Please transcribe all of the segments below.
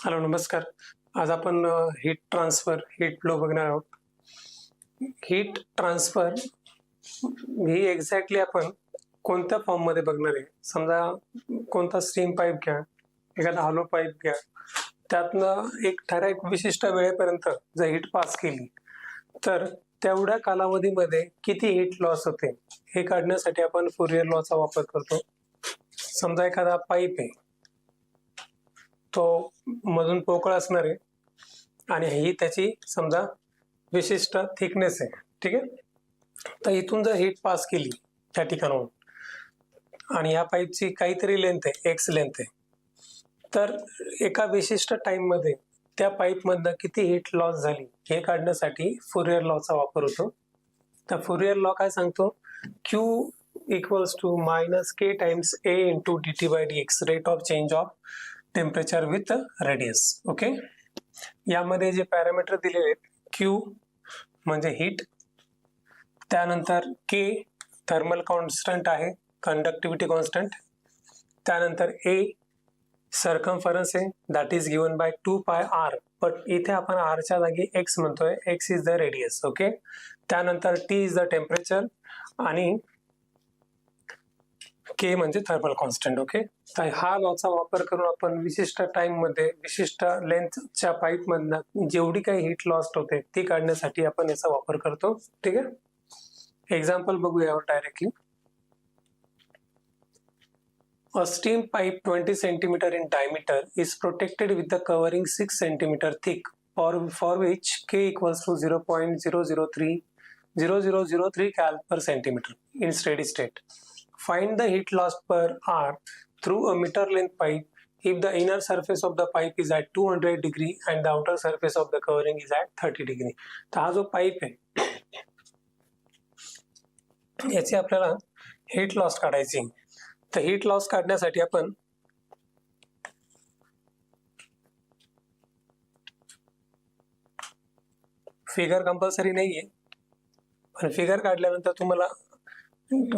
Hello नमस्कार. आज आपण हीट ट्रान्सफर हीट फ्लो बघणार आहोत. हीट ट्रान्सफर ही एक्झॅक्टली आपण कोणत्या फॉर्म मध्ये बघणार आहे. समजा कोणता स्टीम पाईप घ्या, एखादा हॉलो पाईप घ्या, त्यातनं एक ठराविक विशिष्ट वेळेपर्यंत जर हीट पास केली तर तेवढ्या कालावधीमध्ये किती हीट लॉस होते हे काढण्यासाठी आपण फुरियर लॉचा वापर करतो. समजा एखादा पाईप आहे, तो मधून पोकळ असणार आहे आणि ही त्याची समजा विशिष्ट थिकनेस आहे. ठीक आहे. तर इथून जर हीट पास केली त्या ठिकाणाहून आणि या पाईपची काहीतरी लेंथ आहे, एक्स लेंथ आहे, तर एका विशिष्ट टाइम मध्ये त्या पाईप मधनं किती हीट लॉस झाली हे काढण्यासाठी फुरियर लॉचा वापर होतो. तर फुरियर लॉ काय सांगतो, Q equals to minus K times A into D T by D X, rate of change of temperature with radius. Okay. यामध्ये जे पॅरामीटर दिलेले आहेत, Q म्हणजे हीट, त्यानंतर K थर्मल कॉन्स्टंट आहे, कंडक्टिव्हिटी कॉन्स्टंट, त्यानंतर A सर्कमफरन्स आहे, that is given by 2 पाय r, बट इथे आपण r च्या जागी x म्हणतोय, x is the radius. Okay. त्यानंतर T इज द टेम्परेचर आणि K म्हणजे थर्मल कॉन्स्टंट. ओके. तर हा लॉचा वापर करून आपण विशिष्ट टाइम मध्ये विशिष्ट लेंथच्या पाईप मधनं जेवढी काही हीट लॉस्ट होते ती काढण्यासाठी आपण याचा वापर करतो. ठीक आहे. एक्झाम्पल बघूया यावर directly. A steam pipe 20 centimeter in diameter is protected with the covering 6 centimeter thick, for which K equals to 0.0003 cal per centimeter in steady state. Find the heat loss per hour through a meter length pipe if the inner surface of the pipe is at 200 degree and the outer surface of the covering is at 30 degree. तर हा जो pipe आहे याची आपल्याला heat loss काढायची. तर heat loss काढण्यासाठी आपण फिगर कंपल्सरी नाहीये, पण फिगर काढल्यानंतर तुम्हाला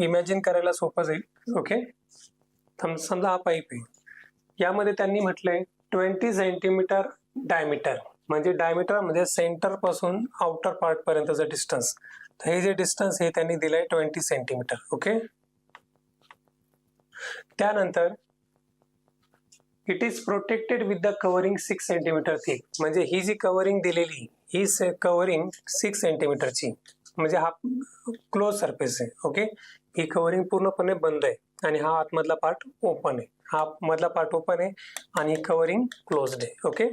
इमॅजिन करायला सोपं जाईल. ओके. समजा हा पाईप आहे, यामध्ये त्यांनी म्हटलंय 20 सेंटीमीटर डायमीटर, म्हणजे डायमीटर म्हणजे सेंटर पासून आउटर पार्ट पर्यंतचं डिस्टन्स. तर हे जे डिस्टन्स आहे त्यांनी दिलंय 20 सेंटीमीटर. ओके. त्यानंतर it is protected with the covering 6 centimetre thick, म्हणजे ही जी कव्हरिंग दिलेली ही कव्हरिंग 6 सेंटीमीटरची, म्हणजे हा क्लोज सरफेस आहे. ओके. ही कव्हरिंग पूर्णपणे बंद आहे आणि हा आतमधला पार्ट ओपन आहे, हा मधला पार्ट ओपन आहे आणि कव्हरिंग क्लोज्ड आहे. ओके.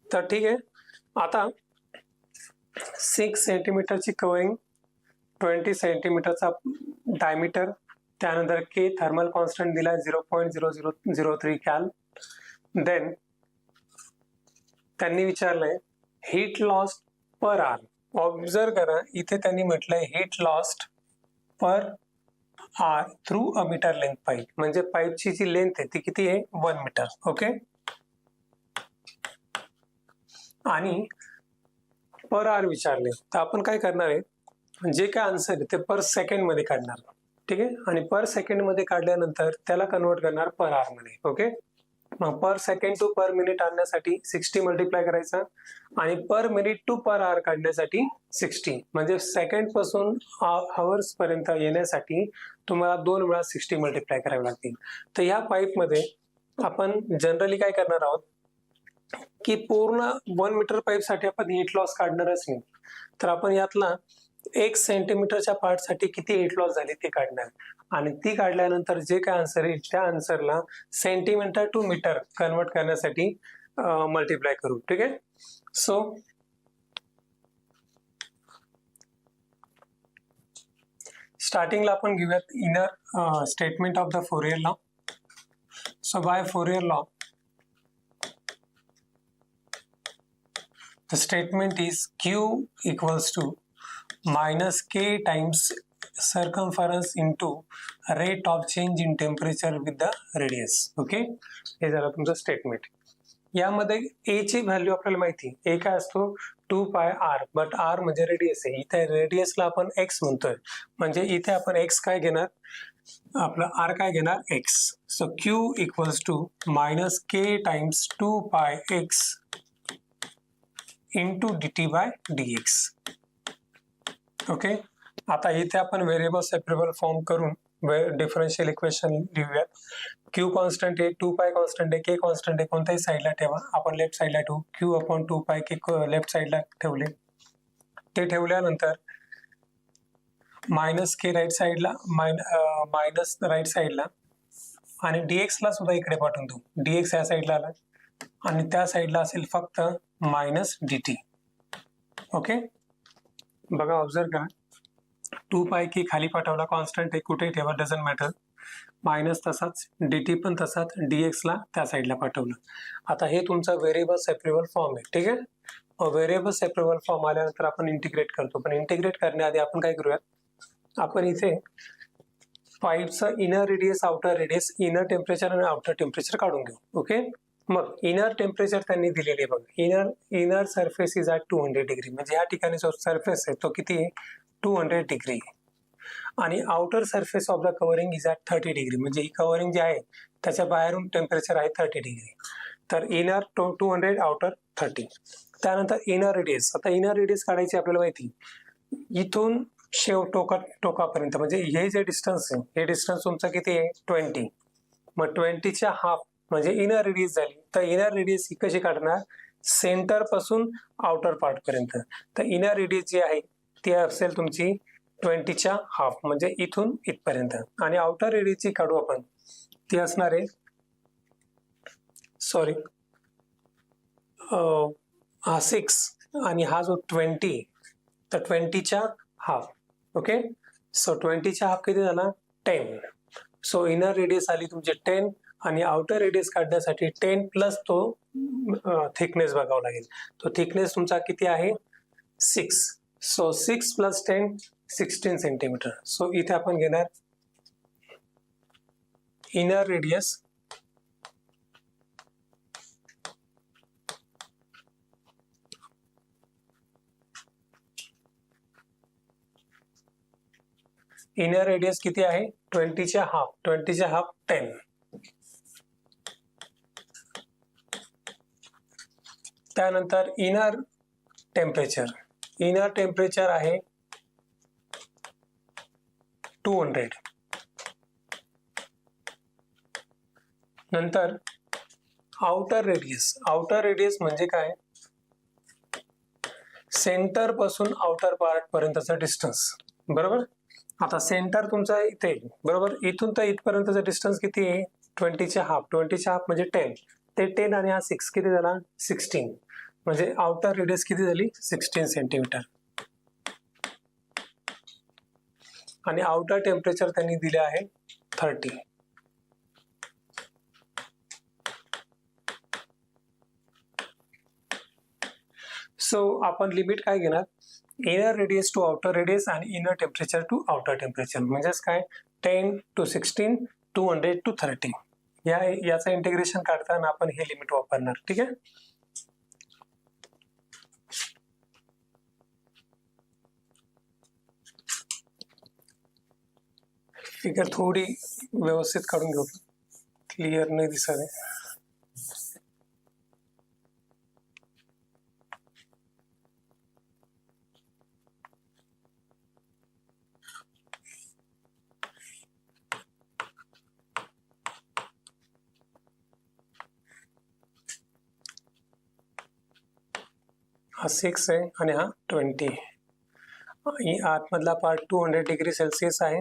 तर ठीक आहे. आता 6 सेंटीमीटरची कव्हरिंग, 20 सेंटीमीटरचा डायमीटर, त्यानंतर K थर्मल कॉन्स्टंट दिला 0.0003 कॅल. देन त्यांनी विचारलंय heat lost per hour. Observe करा, इथे त्यांनी म्हटलंय heat lost per hour through a metre length pipe, म्हणजे पाईपची जी लेंथ आहे ती किती आहे, 1 मीटर. ओके. आणि पर आवर विचारले तर आपण काय करणार आहे, जे काय आन्सर आहे ते पर सेकंड मध्ये काढणार. ठीक आहे. आणि पर सेकंड मध्ये काढल्यानंतर त्याला कन्वर्ट करणार पर आवर मध्ये. ओके. मग पर सेकंड टू पर मिनिट आणण्यासाठी 60 मल्टिप्लाय करायचा आणि per minute to per hour काढण्यासाठी 60, म्हणजे सेकंड पासून आवर्स पर्यंत येण्यासाठी तुम्हाला 2 वेळा 60 मल्टिप्लाय करावे लागतील. तर या पाईप मध्ये आपण जनरली काय करणार आहोत की पूर्ण 1 मीटर पाईप साठी आपण हीट लॉस काढणारच नाही, तर आपण यातला 1 सेंटीमीटरच्या पार्ट साठी किती हीट लॉस झाली ते काढणार आणि ती काढल्यानंतर जे काय आन्सर येईल त्या आन्सरला सेंटीमीटर टू मीटर कन्वर्ट करण्यासाठी मल्टिप्लाय करू. ठीक आहे. सो स्टार्टिंगला आपण घेऊयात inner statement of the Fourier law. So by Fourier law the statement is Q equals to minus K times circumference into rate of change in temperature with the radius. Okay. हे झालं तुमचं statement. यामध्ये ए ची value आपल्याला माहिती, ए काय असतो 2 पाय आर, बट आर म्हणजे रेडियस आहे. इथे रेडियसला आपण एक्स म्हणतोय, म्हणजे इथे आपण एक्स काय घेणार, आपलं आर काय घेणार X. So Q equals to minus K times 2 pi X into dt by dx. Okay, आता इथे आपण व्हेरिएबल सेपरेबल फॉर्म करून डिफरन्शियल इक्वेशन लिहूयात. क्यू कॉन्स्टंट आहे, 2 पाय कॉन्स्टंट आहे, के कॉन्स्टंट आहे, कोणत्याही साईडला ठेवा. आपण लेफ्ट साईडला ठेवू, क्यू अपॉन 2 पाय के लेफ्ट साईडला ठेवले. ते ठेवल्यानंतर मायनस के राईट साईडला, मायनस राईट साईडला, आणि dx ला सुद्धा इकडे पाठवून देऊ. dx या साईडला आला आणि त्या साईडला असेल फक्त मायनस dt. ओके, बघा ऑब्झर्व करा, 2 पाय की खाली पाठवला, कॉन्स्टंट आहे कुठेही ठेवा, डझंट मॅटर. मायनस तसाच, dt पण तसाच, dx ला त्या साईडला पाठवलं. आता हे तुमचा व्हेरिएबल सेपरेबल फॉर्म आहे, ठीक आहे. व्हेरिएबल सेपरेबल फॉर्म आल्यानंतर आपण इंटिग्रेट करतो, पण इंटिग्रेट करण्याआधी आपण काय करूयात, आपण इथे पाईपचं inner radius, outer radius, inner temperature आणि आउटर टेम्परेचर काढून घेऊ. ओके, मग इनर टेम्परेचर त्यांनी दिलेले बघ, inner surface is at 200 degree, म्हणजे या ठिकाणी जो सरफेस आहे तो किती आहे 200 डिग्री, आणि outer surface of the covering is at 30 degree, म्हणजे ही कव्हरिंग जी आहे त्याच्या बाहेरून टेम्परेचर आहे 30 डिग्री. तर इनर 200, आउटर 30. त्यानंतर इनर रेडियस, आता इनर रेडियस काढायची आपल्याला माहिती, इथून शेव टोकापर्यंत, म्हणजे हे जे डिस्टन्स आहे, हे डिस्टन्स तुमचं किती आहे 20. मग 20च्या हाफ म्हणजे इनर रेडियस झाली. तर इनर रेडियस ही कशी काढणार, सेंटर पासून आउटर पार्ट पर्यंत. तर इनर रेडियस जी आहे ती असेल तुमची 20च्या हाफ, म्हणजे इथून इथपर्यंत. आणि आउटर रेडियस जी काढू आपण, ती असणार आहे, सॉरी, हा 6 आणि हा जो 20, तर 20च्या हाफ. ओके, सो 20च्या हाफ किती झाला 10. सो इनर रेडियस आली तुमची 10, आणि आउटर रेडियस काढण्यासाठी 10 प्लस तो थिकनेस बघावा लागेल. तो थिकनेस तुमचा किती आहे 6. So 6 plus 10 16 centimetre. सो इथे आपण घेणार इनर रेडियस किती आहे 20च्या हाफ, 10. त्यानंतर इनर टेम्परेचर आहे 200. नंतर आउटर रेडियस म्हणजे काय, सेंटर पासून आउटर पार्ट पर्यंतचा डिस्टन्स, बरोबर. आता सेंटर तुमचा इथे, बरोबर, इथून तर इथपर्यंतचा डिस्टन्स किती आहे 20च्या हाफ म्हणजे 10. ते 10 आणि हा 6 किती झाला 16, म्हणजे आउटर रेडियस किती झाली 16 सेंटीमीटर. आणि आउटर टेम्परेचर त्यांनी दिले आहे 30. सो आपण लिमिट काय घेणार, inner radius to outer radius आणि inner temperature to outer temperature, म्हणजेच काय 10 to 16, 200 to 30. याचं इंटिग्रेशन काढताना आपण हे लिमिट वापरणार, ठीक आहे. फिगर थोडी व्यवस्थित काढून घेऊ, क्लिअर नाही दिसत आहे. हा 6 आहे आणि हा 20. आतमधला पार्ट 200 डिग्री सेल्सिअस आहे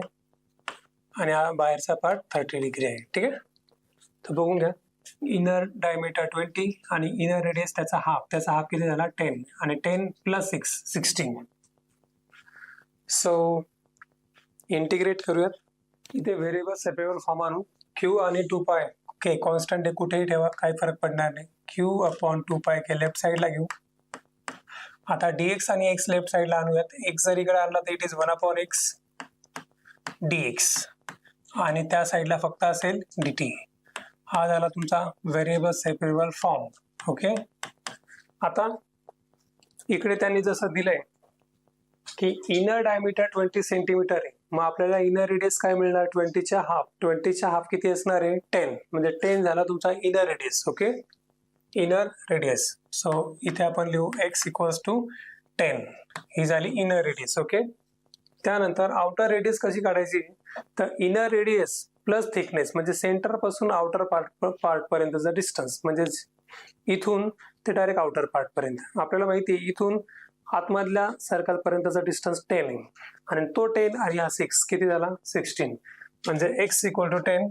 आणि हा बाहेरचा पार्ट 30 डिग्री आहे, ठीक आहे. तर बघून घ्या, इनर डायमीटर 20 आणि इनर रेडियस त्याचा हाफ किती झाला 10, आणि 10 प्लस 6 16. सो इंटिग्रेट करूयात. इथे व्हेरिएबल सेपरेबल फॉर्म आणू, क्यू आणि 2 पाय के कॉन्स्टंट आहे कुठेही ठेवा, काही फरक पडणार नाही. क्यू अपॉन 2 पाय के लेफ्ट साईडला घेऊ. आता dx आणि x लेफ्ट साईडला आणूयात. x जर इकडे आणला तर इट इज 1/x dx, आणि त्या साईडला फक्त असेल dt. हा झाला तुमचा व्हेरिएबल सेपरेबल फॉर्म. ओके. आता इकडे त्यांनी जसं दिलंय की इनर डायमीटर 20 सेंटीमीटर आहे, मग आपल्याला इनर रेडियस काय मिळणार? 20च्या हाफ. 20च्या हाफ किती असणार आहे? 10. म्हणजे 10 झाला तुमचा inner radius. Okay, inner radius. So इथे आपण लिहू x इक्वल्स टू 10. ही झाली इनर रेडियस. ओके. त्यानंतर आउटर रेडियस कशी काढायची? तर इनर रेडियस प्लस थिकनेस म्हणजे सेंटर पासून आउटर पार्ट पर्यंतचा डिस्टन्स, म्हणजे इथून ते डायरेक्ट आउटर पार्ट पर्यंत. आपल्याला माहिती आहे इथून आतमधल्या सर्कल पर्यंतचा डिस्टन्स 10 आहे आणि तो 10 आणि हा 6 किती झाला? 16. म्हणजे x इक्वल टू 10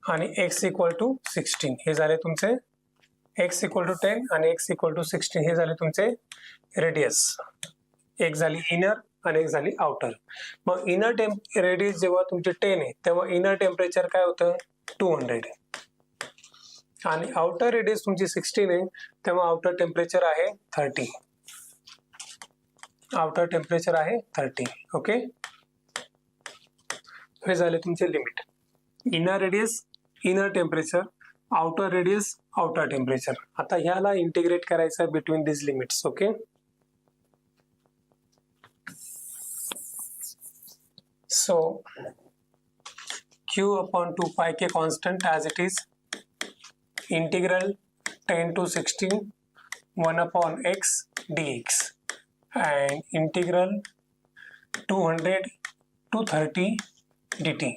आणि x इक्वल टू 16 हे झाले तुमचे x इक्वल टू 10 आणि x इक्वल टू 16 हे झाले तुमचे रेडियस. एक झाली इनर आणि एक झाली आउटर. मग इनर रेडियस जेव्हा तुमचे 10 आहे तेव्हा इनर टेम्परेचर काय होतं? 200. आणि आउटर रेडियस तुमची 16 आहे तेव्हा आउटर टेम्परेचर आहे 30. आउटर टेम्परेचर आहे 30. ओके, हे झाले तुमचे limit. Inner radius, inner temperature, outer radius, outer temperature. आता ह्याला इंटिग्रेट करायचं आहे between this limits. Okay, so q upon 2 pi k constant as it is, integral 10 to 16 1 upon x dx and integral 200 to 30 dt.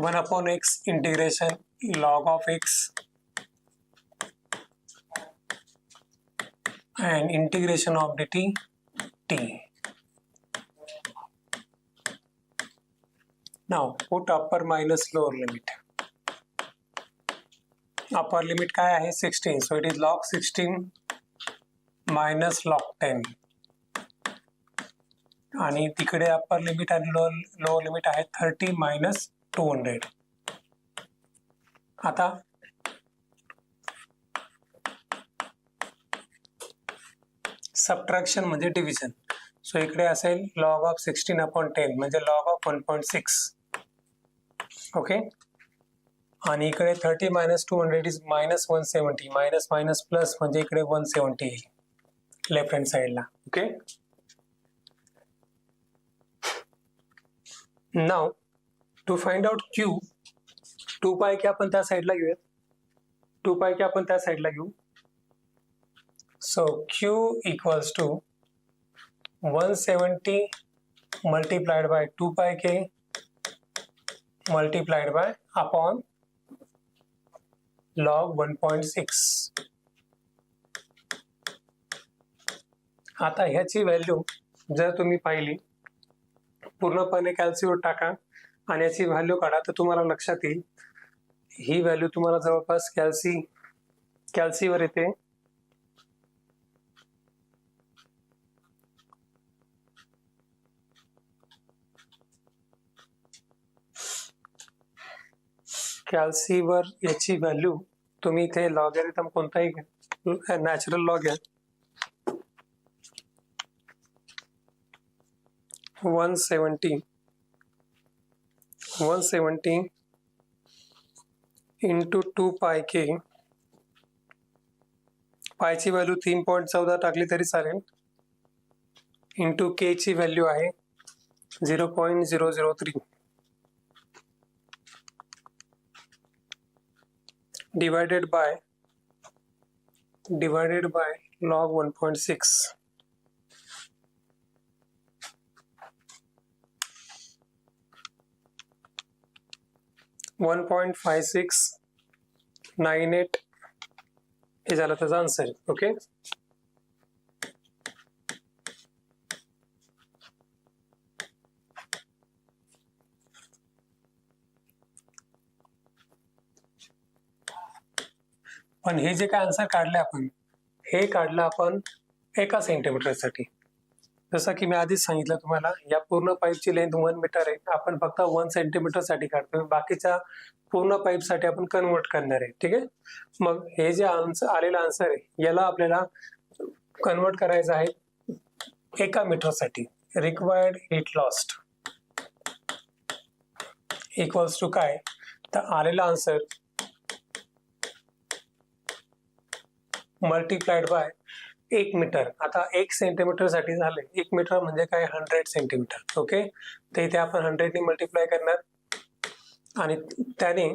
One upon x integration log of x and integration of dt t. Now put upper minus lower limit. Upper limit काय आहे? 16. So it is log 16 minus log 10. आणि तिकडे upper limit आणि lower limit आहे 30 minus 200. आता subtraction म्हणजे division. So इकडे असेल लॉग ऑफ 16 अपॉन 10 म्हणजे लॉग ऑफ 1.6. ओके, आणि इकडे 30 minus 200 is minus 170. Minus minus plus म्हणजे इकडे 170 येईल लेफ्ट हँड साइडला. Okay, now to find out Q, 2 pi के आपण त्या साइडला घेऊयात. 2 पाय के आपण त्या साइडला घेऊ. So Q equals to 170 multiplied by 2 pi k multiplied by upon log 1.6. आता ह्याची व्हॅल्यू जर तुम्ही पाहिली पूर्णपणे कॅल्सीवर टाका आणि याची व्हॅल्यू काढा तर तुम्हाला लक्षात येईल ही व्हॅल्यू तुम्हाला जवळपास कॅल्सीवर येते 81 वर याची व्हॅल्यू तुम्ही इथे लॉगॅरिथम कोणताही नॅचरल लॉग आहे 170 इंटू 2 पाय के पायची व्हॅल्यू 3.14 टाकली तरी चालेल इंटू के ची व्हॅल्यू आहे 0.003 divided by log 1.6. $1.5698 हे झालं त्याचा आन्सर. ओके, पण हे जे काय आन्सर काढले आपण हे काढलं आपण 1 सेंटीमीटरसाठी. जसं की मी आधीच सांगितलं तुम्हाला या पूर्ण पाईपची लेंथ 1 मीटर आहे. आपण फक्त 1 सेंटीमीटरसाठी काढतोय, बाकीच्या पूर्ण पाईपसाठी आपण कन्वर्ट करणार आहे. ठीक आहे, मग हे जे आलेला आन्सर आहे याला आपल्याला कन्वर्ट करायचं आहे 1 मीटरसाठी. Required heat lost equals to काय, तर आलेला आन्सर मल्टिप्लाइड बाय 1 मीटर. आता 1 सेंटीमीटर साठी झाले, 1 मीटर म्हणजे काय 100 सेंटीमीटर. ओके, तर इथे आपण 100 ने मल्टिप्लाय करणार आणि त्याने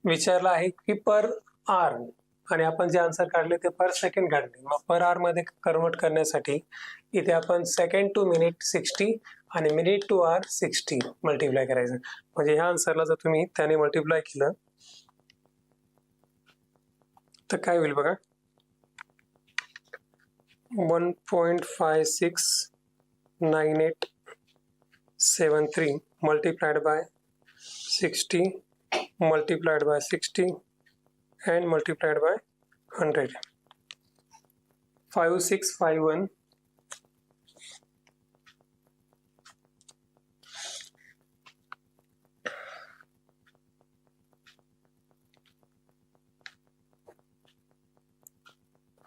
विचारलं आहे की पर आर, आणि आपण जे आन्सर काढले ते पर सेकंड काढले. मग पर आर मध्ये कन्वर्ट करण्यासाठी इथे आपण सेकंड टू मिनिट 60 आणि मिनिट टू आर 60 मल्टिप्लाय करायचं. म्हणजे ह्या आन्सरला जर तुम्ही त्याने मल्टिप्लाय केलं तर काय होईल बघा, 1.569873 multiplied by 60 multiplied by 60 and multiplied by 100. 5651.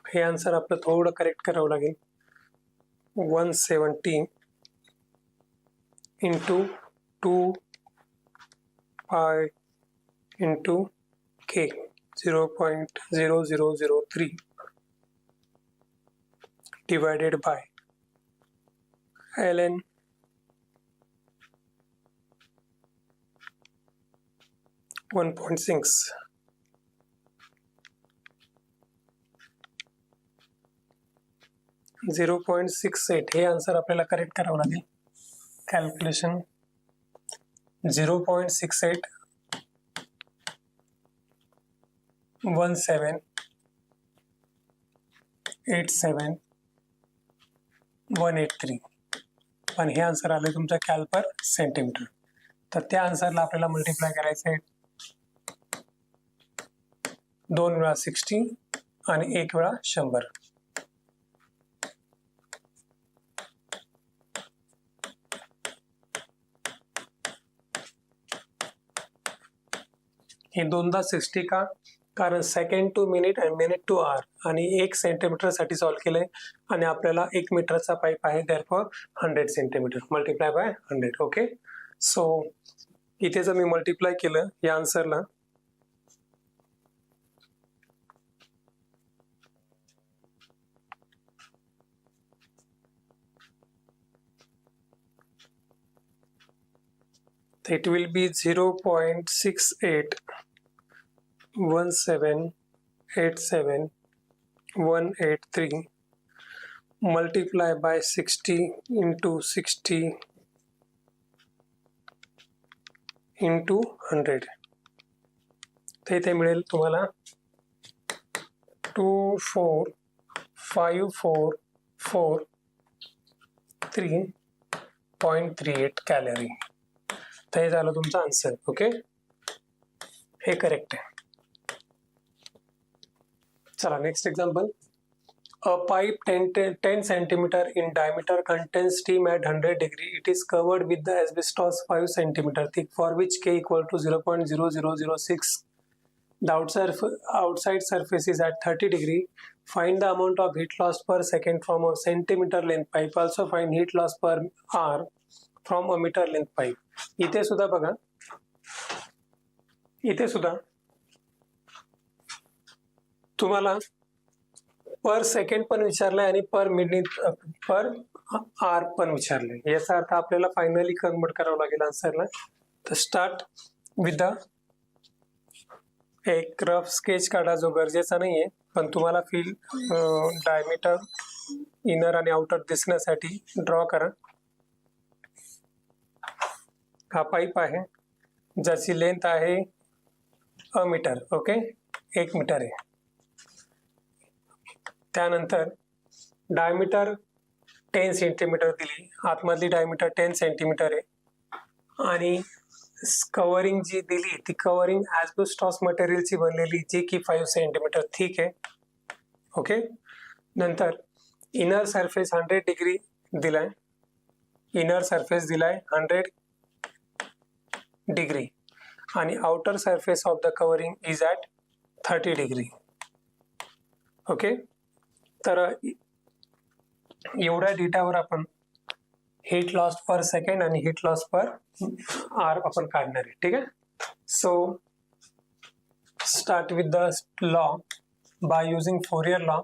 हे आन्सर आपलं थोडं करेक्ट करावं लागेल. 170 into 2 pi into k 0.0003 divided by ln 1.6. .68 हे आन्सर आपल्याला करेक्ट करावं लागेल. कॅल्क्युलेशन 0.68 1787 183, पण हे आन्सर आले तुमच्या कॅल पर सेंटीमीटर. तर त्या आन्सरला आपल्याला मल्टिप्लाय करायचं आहे 2 वेळा 60 आणि 1 वेळा 100. हे दोनदा 60 का, कारण सेकंड टू मिनिट आणि मिनिट टू आर आणि 1 सेंटीमीटर साठी सॉल्व्ह केलंय आणि आपल्याला 1 मीटरचा पाईप आहे, therefore 100 centimetre multiply by 100. Okay, so इथे जर मी मल्टिप्लाय केलं या आन्सरला, it will be 0.681787 183 multiply by 60 into 60 into 100. तर इथे मिळेल तुम्हाला 24543.38 कॅलरी. तर हे झालं तुमचं आन्सर. ओके, हे करेक्ट आहे. चला next example. A pipe 10 centimeter in diameter contains steam at 100 degree. It is covered with the asbestos 5 centimeter thick, for which K equal to 0.0006. The outside surface is at 30 degree. Find the amount of heat loss per second from a centimeter length pipe. Also find heat loss per hour from a meter length pipe. इथे सुद्धा बघा, इथे सुद्धा तुम्हाला पर second पण विचारलंय आणि per minute पर R पण विचारलंय. याचा अर्थ आपल्याला फायनली कन्वर्ट करावं लागेल आन्सरला. तर स्टार्ट विथ द एक रफ स्केच काढा, जो गरजेचा नाहीये, पण तुम्हाला फील डायमीटर इनर आणि आउटर दिसण्यासाठी ड्रॉ करा. हा पाईप आहे ज्याची लेंथ आहे अ मीटर. ओके, 1 मीटर आहे. त्यानंतर डायमीटर 10 सेंटीमीटर दिली, आतमधली डायमीटर 10 सेंटीमीटर आहे आणि कवरिंग जी दिली ती कवरिंग ॲस्बेस्टॉस मटेरियलची बनलेली, जी की 5 सेंटीमीटर थिक आहे. ओके, नंतर इनर सरफेस 100 डिग्री दिलाय, इनर सरफेस दिलाय 100 डिग्री आणि outer surface of the covering is at 30 degree. Okay, तर एवढ्या डेटावर आपण हीट लॉस पर सेकंड आणि हीट लॉस पर आर आपण काढणार आहे. ठीक आहे. So start with the law by using Fourier law.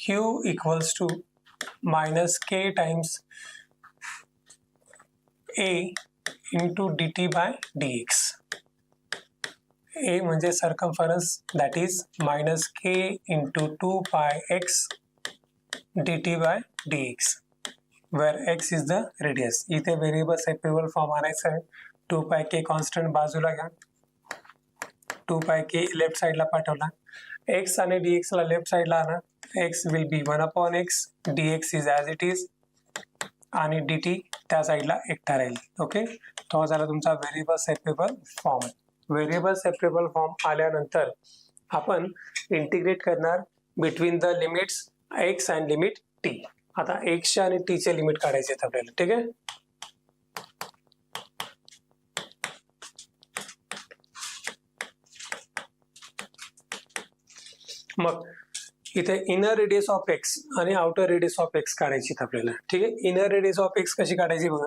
Q equals to minus K times A into dt by dx. A म्हणजे circumference, that is minus K into 2 pi x dt by dx, where x is the radius. इथे variable separable form आणायचा आहे. 2 pi k constant बाजूला घ्या. 2 pi k left साइडला पाठवला. x आणि dx ला लेफ्ट साइडला आणा. x will be 1 upon x, dx is as it is, आणि dt त्या साईडला एकटा राहील. ओके, तो झाला तुमचा variable separable form. Variable separable form आल्यानंतर आपण इंटिग्रेट करणार between the limits x and limit t. आता x आणि t चे लिमिट काढायचे आहेत आपल्याला. ठीक आहे. मग इथे इनर रेडियस ऑफ एक्स आणि आउटर रेडियस ऑफ एक्स काढायची आपल्याला. ठीक आहे. इनर रेडियस ऑफ एक्स कशी काढायची बघा.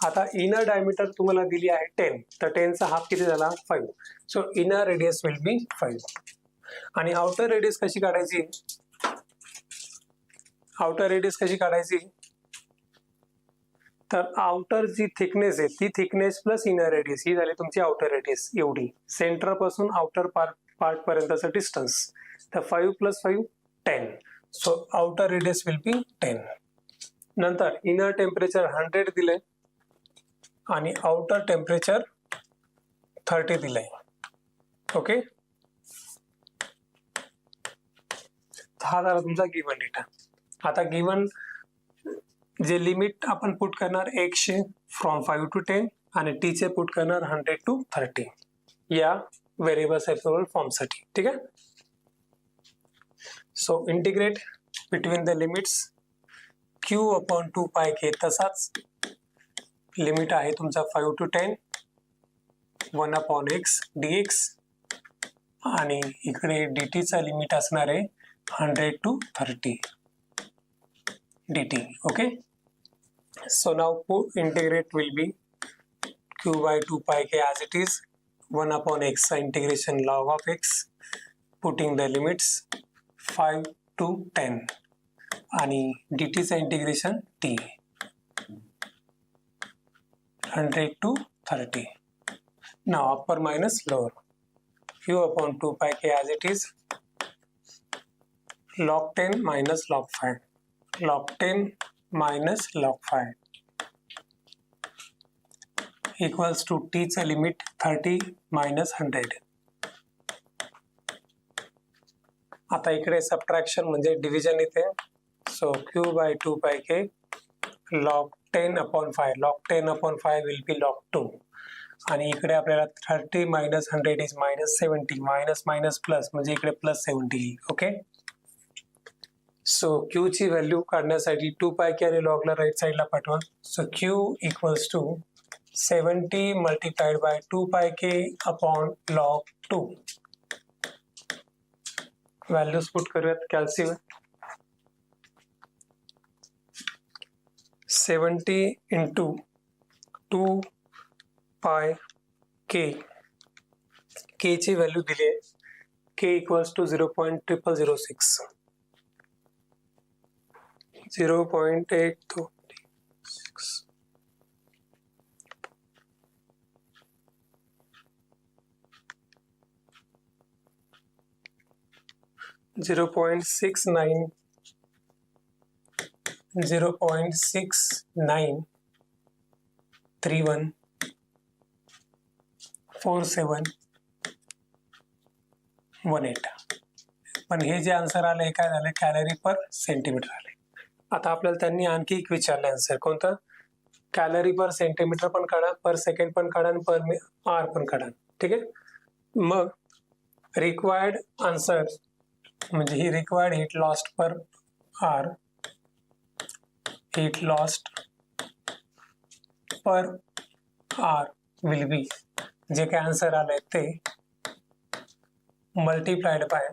आता इनर डायमीटर तुम्हाला दिली आहे 10, तर 10 चा हाफ किती झाला 5. So inner radius will be 5. आणि आउटर रेडियस कशी काढायची. आउटर रेडियस कशी काढायची, तर आउटर जी थिकनेस आहे ती थिकनेस प्लस इनर रेडियस ही झाली तुमची आउटर रेडियस. एवढी सेंटर पासून आउटर पार्ट पर्यंतचं डिस्टन्स. तर 5 plus 5 10. So outer radius will be 10. नंतर इनर टेम्परेचर 100 दिले आणि आउटर टेम्परेचर 30 दिले. ओके, हा झाला तुमचा गिवन डेटा. आता गिवन जे लिमिट आपण पुट करणार x चे फ्रॉम 5 to 10 आणि t चे पुट करणार 100 to 30 या व्हेरिएबल सेपरेबल फॉर्म साठी. ठीक आहे. So integrate between the limits q upon 2 pi k, तसाच लिमिट आहे तुमचा 5 to 10 1 अपॉन x dx आणि इकडे dt चा लिमिट असणार आहे 100 to 30 dt. okay, so now integrate will be q by 2 pi k as it is, 1 upon x integration log of x, putting the limits 5 to 10 आणि dt चा integration t 100 to 30. now upper minus lower, q upon 2 pi k as it is, log 10 minus log 5, log 10 minus log 5 equals to t चा limit 30 minus 100. आता इकडे subtraction म्हणजे division येते. So q by 2 pi k log 10 upon 5, log 10 upon 5 will be log 2 आणि इकडे आपल्याला 30 minus 100 is minus 70, minus minus plus म्हणजे इकडे plus 70. ओके, सो q ची व्हॅल्यू काढण्यासाठी 2 pi k आणि log ला राईट साइडला पाठवा. So q equals to 70 multiplied by 2 pi k upon log 2. Values put करूयात. Calcium 70 into 2 pi k, k ची व्हॅल्यू दिली आहे. k equals to 0.0006, 0.82. 0.69, 0.6931 4718. पण हे जे आन्सर आले हे काय झाले, कॅलरी पर सेंटीमीटर आले. आता आपल्याला त्यांनी आणखी एक विचारले आन्सर, कोणतं, कॅलरी पर सेंटीमीटर पण काढा, पर सेकंड पण काढा आणि पर आर पण काढा. ठीक आहे. मग रिक्वायर्ड आन्सर म्हणजे ही required heat lost per R, heat lost per R will be, जे काय आन्सर आलंय ते मल्टीप्लाइड बाय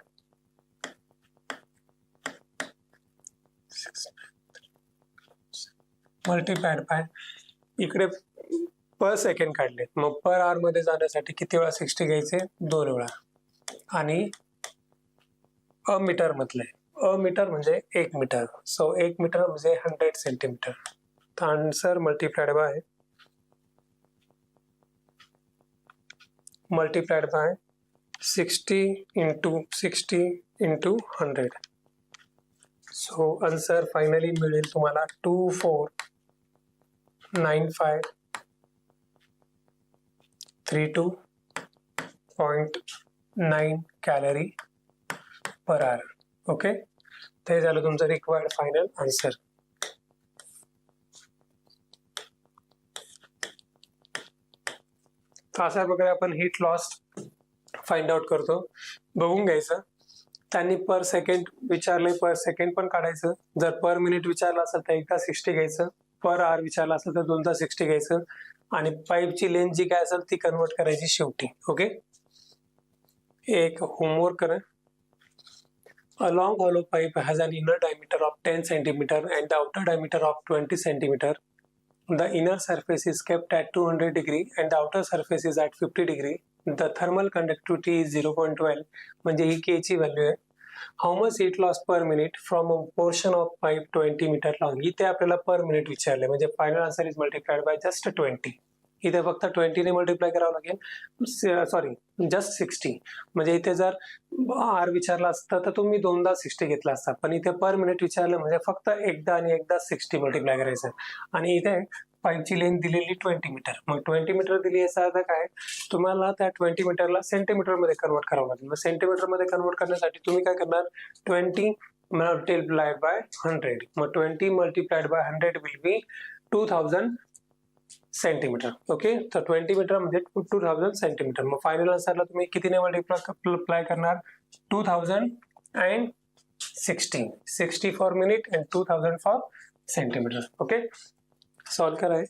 मल्टीप्लाइड बाय इकडे पर सेकंड काढले, मग पर आवर मध्ये जाण्यासाठी किती वेळा 60 घ्यायचे? 2 वेळा. आणि मीटर मधले, मीटर म्हणजे 1 मीटर, सो 1 मीटर म्हणजे 100 सेंटीमीटर. तर answer multiplied by 60 into 60 into 100. So answer finally मिळेल तुम्हाला 249532.9 कॅलरी पर आवर. ओके, ते झालं तुमचं रिक्वायर्ड फायनल आन्सर. अशा प्रकारे आपण हीट लॉस फाइंड आउट करतो. बघून घ्यायचं, त्यांनी पर सेकंड विचारलंय, पर सेकंड पण काढायचं. जर पर मिनिट विचारलं असेल तर एकदा 60 घ्यायचं, पर आवर विचारलं असेल तर दोनदा 60 घ्यायचं, आणि पाईपची लेंथ जी काय असेल ती कन्वर्ट करायची शेवटी. ओके, एक होमवर्क करा. A long hollow pipe has an inner diameter of 10 centimeter and the outer diameter of 20 centimeter. The inner surface is kept at 200 degree and the outer surface is at 50 degree. The thermal conductivity is 0.12. म्हणजे ही K ची value आहे. How much heat loss per minute from a portion of pipe 20 meter long? इथे आपल्याला per minute विचारले, म्हणजे final answer is multiplied by just 20. इथे फक्त 20 ने मल्टिप्लाय करावं लागेल, सॉरी जस्ट 60. म्हणजे इथे जर आर विचारला असता तर तुम्ही दोनदा 60 घेतला असता, पण इथे पर मिनिट विचारलं म्हणजे फक्त एकदा आणि एकदा 60 मल्टिप्लाय करायचं. आणि इथे पाईपची लेंथ दिलेली 20 मीटर, मग 20 मीटर दिली याचा अर्थ काय, तुम्हाला त्या 20 मीटरला सेंटीमीटर मध्ये कन्वर्ट करावं लागेल. मग सेंटीमीटर मध्ये कन्वर्ट करण्यासाठी तुम्ही काय करणार, 20 मल्टिप्लाइड बाय 100. मग 20 multiplied by 100 will be 2000 centimetre. Okay, तर 20 मीटर म्हणजे 2000 सेंटीमीटर. मग फायनल आन्सरला तुम्ही कितीने मल्टिप्लाय करणार, 2000 and 60 for minute and 2000 for centimetre. Okay, solve करा.